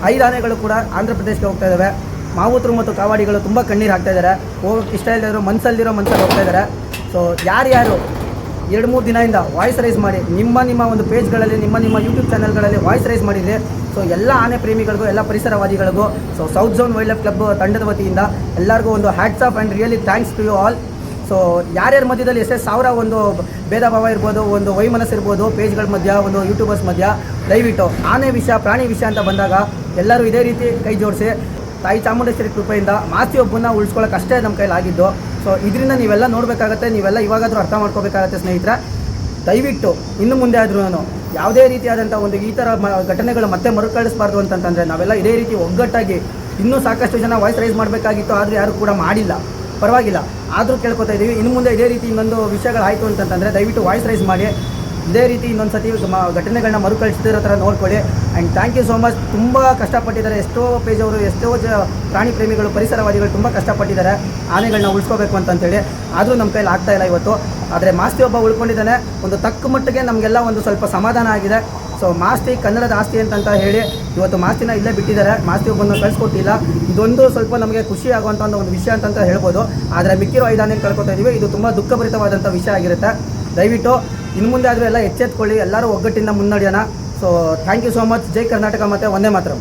5 ಆನೆಗಳು ಕೂಡ ಆಂಧ್ರ ಪ್ರದೇಶಕ್ಕೆ ಹೋಗ್ತಾ ಇದ್ದಾವೆ. ಮಾವುತರು ಮತ್ತು ಕಾವಾಡಿಗಳು ತುಂಬ ಕಣ್ಣೀರು ಹಾಕ್ತಾ ಇದ್ದಾರೆ. ಹೋಗೋಕ್ಕೆ ಇಷ್ಟ ಇಲ್ಲದಿರೋ ಮನಸ್ಸಲ್ಲಿ ಹೋಗ್ತಾ ಇದ್ದಾರೆ. ಸೊ ಯಾರ್ಯಾರು 2-3 ದಿನದಿಂದ ವಾಯ್ಸ್ ರೈಸ್ ಮಾಡಿ ನಿಮ್ಮ ಒಂದು ಪೇಜ್ಗಳಲ್ಲಿ ನಿಮ್ಮ ಯೂಟ್ಯೂಬ್ ಚಾನಲ್ಗಳಲ್ಲಿ ವಾಯ್ಸ್ ರೈಸ್ ಮಾಡಿದರೆ, ಸೊ ಎಲ್ಲ ಆನೆ ಪ್ರೇಮಿಗಳಿಗೂ, ಎಲ್ಲ ಪರಿಸರವಾದಿಗಳಿಗೂ, so south zone wildlife club ತಂಡದ ವತಿಯಿಂದ ಎಲ್ಲರಿಗೂ ಒಂದು hats off and really thanks to you all. So ಯಾರ್ಯಾರ ಮಧ್ಯದಲ್ಲಿ ಎಷ್ಟೇ ಸಾವಿರ ಒಂದು ಭೇದ ಭಾವ ಇರ್ಬೋದು, ಒಂದು ವೈಮನಸ್ಸು ಇರ್ಬೋದು, ಪೇಜ್ಗಳ ಮಧ್ಯ, ಒಂದು ಯೂಟ್ಯೂಬರ್ಸ್ ಮಧ್ಯ, ದಯವಿಟ್ಟು ಆನೆ ವಿಷಯ, ಪ್ರಾಣಿ ವಿಷಯ ಅಂತ ಬಂದಾಗ ಎಲ್ಲರೂ ಇದೇ ರೀತಿ ಕೈ ಜೋಡಿಸಿ ತಾಯಿ ಚಾಮುಂಡೇಶ್ವರಿ ಕೃಪೆಯಿಂದ ಮಾಸ್ತಿ ಒಬ್ಬನ್ನ ಉಳಿಸ್ಕೊಳ್ಳೋಕೆ ಅಷ್ಟೇ ನಮ್ಮ ಕೈಲಾಗಿದ್ದು. ಸೊ ಇದರಿಂದ ನೀವೆಲ್ಲ ನೋಡಬೇಕಾಗತ್ತೆ, ನೀವೆಲ್ಲ ಇವಾಗಾದರೂ ಅರ್ಥ ಮಾಡ್ಕೋಬೇಕಾಗತ್ತೆ ಸ್ನೇಹಿತರೆ. ದಯವಿಟ್ಟು ಇನ್ನು ಮುಂದೆ ಆದ್ರೂ ಯಾವುದೇ ರೀತಿಯಾದಂಥ ಒಂದು ಈ ಥರ ಘಟನೆಗಳು ಮತ್ತೆ ಮರುಕಳಿಸಬಾರ್ದು ಅಂತಂತಂದರೆ ನಾವೆಲ್ಲ ಇದೇ ರೀತಿ ಒಗ್ಗಟ್ಟಾಗಿ ಇನ್ನೂ ಸಾಕಷ್ಟು ಜನ ವಾಯ್ಸ್ ರೈಸ್ ಮಾಡಬೇಕಾಗಿತ್ತು, ಆದರೆ ಯಾರು ಕೂಡ ಮಾಡಿಲ್ಲ. ಪರವಾಗಿಲ್ಲ, ಆದರೂ ಕೇಳ್ಕೊತಾ ಇದ್ದೀವಿ. ಇನ್ನು ಮುಂದೆ ಇದೇ ರೀತಿ ಇನ್ನೊಂದು ವಿಷಯಗಳಾಯಿತು ಅಂತಂತಂದರೆ ದಯವಿಟ್ಟು ವಾಯ್ಸ್ ರೈಸ್ ಮಾಡಿ ಇದೇ ರೀತಿ ಇನ್ನೊಂದು ಸತಿ ಘಟನೆಗಳನ್ನ ಮರುಕಳಿಸ್ತಿರೋ ಥರ ನೋಡ್ಕೊಳ್ಳಿ. And thank you so much. ತುಂಬ ಕಷ್ಟಪಟ್ಟಿದ್ದಾರೆ ಎಷ್ಟೋ ಪೇಜ್ ಅವರು, ಎಷ್ಟೋ ಪ್ರಾಣಿ ಪ್ರೇಮಿಗಳು, ಪರಿಸರವಾದಿಗಳು ತುಂಬ ಕಷ್ಟಪಟ್ಟಿದ್ದಾರೆ ಆನೆಗಳನ್ನ ಉಳಿಸ್ಕೋಬೇಕು ಅಂತಂತೇಳಿ. ಆದರೂ ನಮ್ಮ ಕೈಲಿ ಆಗ್ತಾಯಿಲ್ಲ ಇವತ್ತು. ಆದರೆ ಮಾಸ್ತಿ ಒಬ್ಬ ಉಳ್ಕೊಂಡಿದ್ದಾನೆ. ಒಂದು ತಕ್ಕ ಮಟ್ಟಿಗೆ ನಮಗೆಲ್ಲ ಒಂದು ಸ್ವಲ್ಪ ಸಮಾಧಾನ ಆಗಿದೆ. ಸೊ ಮಾಸ್ತಿ ಕನ್ನಡದ ಆಸ್ತಿ ಅಂತ ಹೇಳಿ ಇವತ್ತು ಮಾಸ್ತಿನ ಇಲ್ಲೇ ಬಿಟ್ಟಿದ್ದಾರೆ. ಮಾಸ್ತಿ ಒಬ್ಬನ್ನು ಕಳಿಸ್ಕೊಟ್ಟಿಲ್ಲ. ಇದೊಂದು ಸ್ವಲ್ಪ ನಮಗೆ ಖುಷಿ ಆಗುವಂಥ ಒಂದು ವಿಷಯ ಅಂತ ಹೇಳ್ಬೋದು. ಆದರೆ ಮಿಕ್ಕಿರೋ 5 ಆನೆ ಕಳ್ಕೊತಾ ಇದ್ದೀವಿ. ಇದು ತುಂಬ ದುಃಖಭರಿತವಾದಂಥ ವಿಷಯ ಆಗಿರುತ್ತೆ. ದಯವಿಟ್ಟು ಇನ್ನು ಮುಂದೆ ಆದರೂ ಎಲ್ಲ ಎಚ್ಚೆತ್ಕೊಳ್ಳಿ, ಎಲ್ಲರೂ ಒಗ್ಗಟ್ಟಿಂದ ಮುನ್ನಡೆಯೋಣ. So thank you so much. ಜೈ ಕರ್ನಾಟಕ ಮತ್ತು ವಂದೇ ಮಾತರಂ.